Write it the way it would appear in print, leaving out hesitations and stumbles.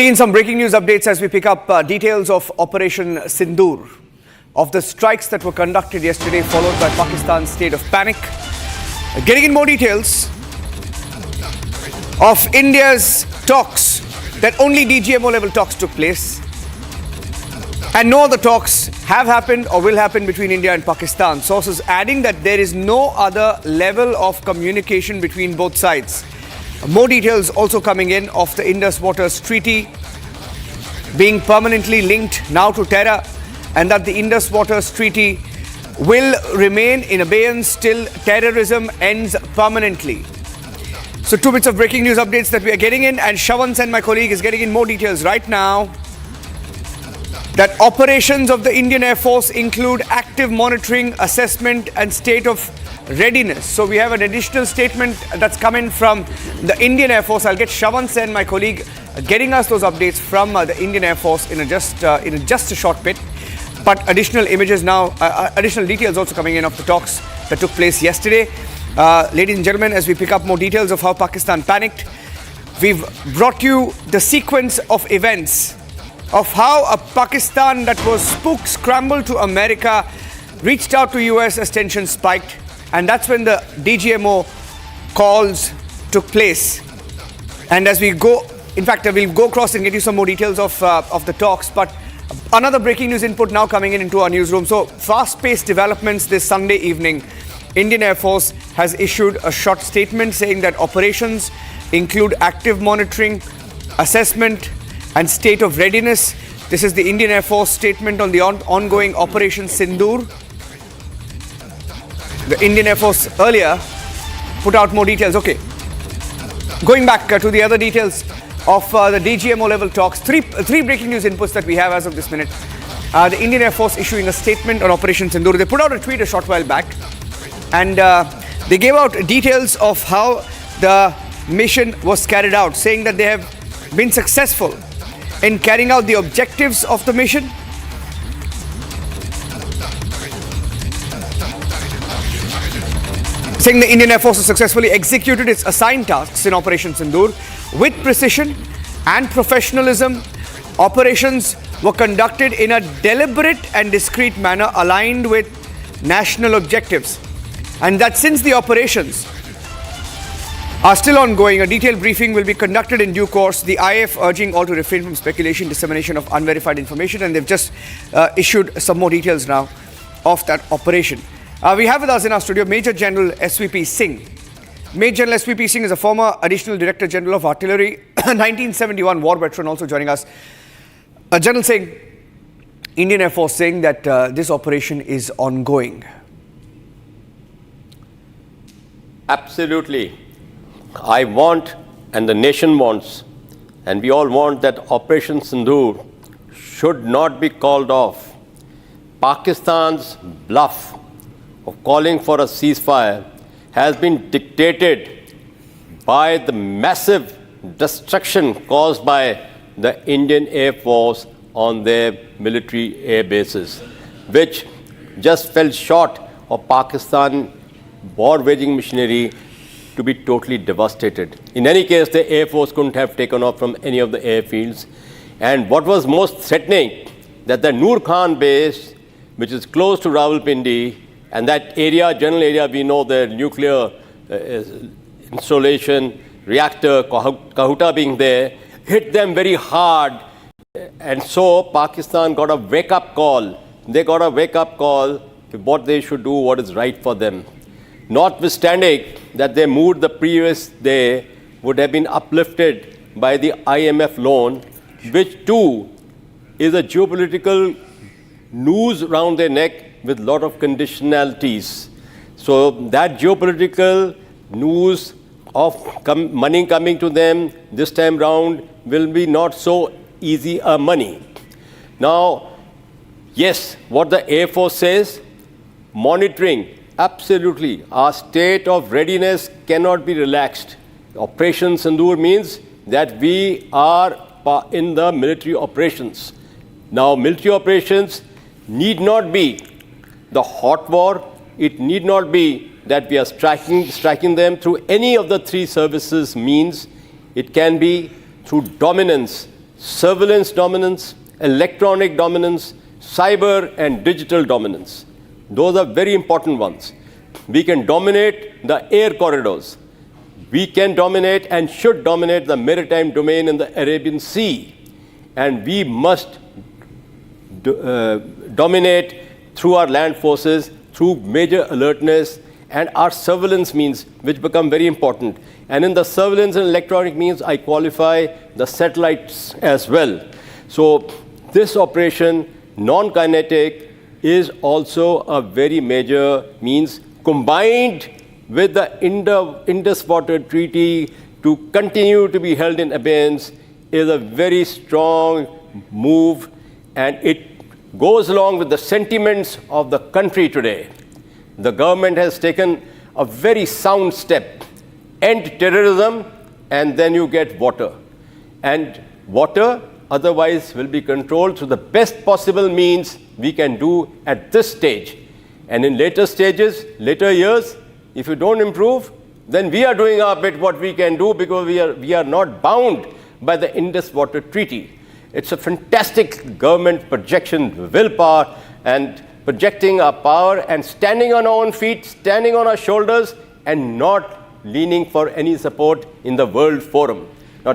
In some breaking news updates as we pick up details of Operation Sindoor, of the strikes that were conducted yesterday followed by Pakistan's state of panic. Getting in more details of India's talks, that only DGMO level talks took place and no other talks have happened or will happen between India and Pakistan. Sources adding that there is no other level of communication between both sides. More details also coming in of the Indus Waters Treaty being permanently linked now to terror, and that the Indus Waters Treaty will remain in abeyance till terrorism ends permanently. So 2 bits of breaking news updates that we are getting in, and Shawan Sen, my colleague, is getting in more details right now. That operations of the Indian Air Force include active monitoring, assessment and state of readiness. So we have an additional statement that's come in from the Indian Air Force. I'll get Shawan Sen, my colleague, getting us those updates from the Indian Air Force in just a short bit. But additional images now, additional details also coming in of the talks that took place yesterday. Ladies and gentlemen, as we pick up more details of how Pakistan panicked, we've brought you the sequence of events of how a Pakistan that was spooked, scrambled to America, reached out to US as tension spiked. And that's when the DGMO calls took place. And as we go, in fact, we'll go across and get you some more details of the talks. But another breaking news input now coming in into our newsroom. So fast-paced developments this Sunday evening. Indian Air Force has issued a short statement saying that operations include active monitoring, assessment and state of readiness. This is the Indian Air Force statement on the ongoing Operation Sindoor. The Indian Air Force earlier put out more details. Okay, going back to the other details of the DGMO level talks, three breaking news inputs that we have as of this minute. The Indian Air Force issuing a statement on Operation Sindoor. They put out a tweet a short while back, and they gave out details of how the mission was carried out, saying that they have been successful in carrying out the objectives of the mission. Saying the Indian Air Force has successfully executed its assigned tasks in Operation Sindoor with precision and professionalism. Operations were conducted in a deliberate and discreet manner aligned with national objectives. And that since the operations are still ongoing, a detailed briefing will be conducted in due course. The IAF urging all to refrain from speculation, dissemination of unverified information, and they've just issued some more details now of that operation. We have with us in our studio Major General SVP Singh. Major General SVP Singh is a former Additional Director General of Artillery, 1971 war veteran, also joining us. General Singh, Indian Air Force saying that this operation is ongoing. Absolutely. I want, and the nation wants, and we all want, that Operation Sindoor should not be called off. Pakistan's bluff of calling for a ceasefire has been dictated by the massive destruction caused by the Indian Air Force on their military air bases, which just fell short of Pakistan war-waging machinery to be totally devastated. In any case, the Air Force couldn't have taken off from any of the airfields. And what was most threatening, that the Noor Khan base, which is close to Rawalpindi, and that area, general area, we know the nuclear installation, reactor, Kahuta being there, hit them very hard. And so Pakistan got a wake-up call. They got a wake-up call to what they should do, what is right for them. Notwithstanding that their mood the previous day would have been uplifted by the IMF loan, which too is a geopolitical noose around their neck with a lot of conditionalities. So that geopolitical news of money coming to them this time round will be not so easy money. Now, yes, what the Air Force says, monitoring, absolutely, our state of readiness cannot be relaxed. Operation Sindoor means that we are in the military operations. Now, military operations need not be the hot war. It need not be that we are striking them through any of the three services means. It can be through dominance, surveillance dominance, electronic dominance, cyber and digital dominance. Those are very important ones. We can dominate the air corridors. We can dominate and should dominate the maritime domain in the Arabian Sea. And we must dominate through our land forces, through major alertness, and our surveillance means, which become very important. And in the surveillance and electronic means, I qualify the satellites as well. So this operation, non-kinetic, is also a very major means, combined with the Indus Water Treaty to continue to be held in abeyance, is a very strong move, and it goes along with the sentiments of the country today. The government has taken a very sound step. End terrorism, and then you get water. And water otherwise will be controlled through the best possible means we can do at this stage. And in later stages, later years, if you don't improve, then we are doing our bit what we can do, because we are not bound by the Indus Water Treaty. It's a fantastic government projection, willpower, and projecting our power and standing on our own feet, standing on our shoulders, and not leaning for any support in the world forum.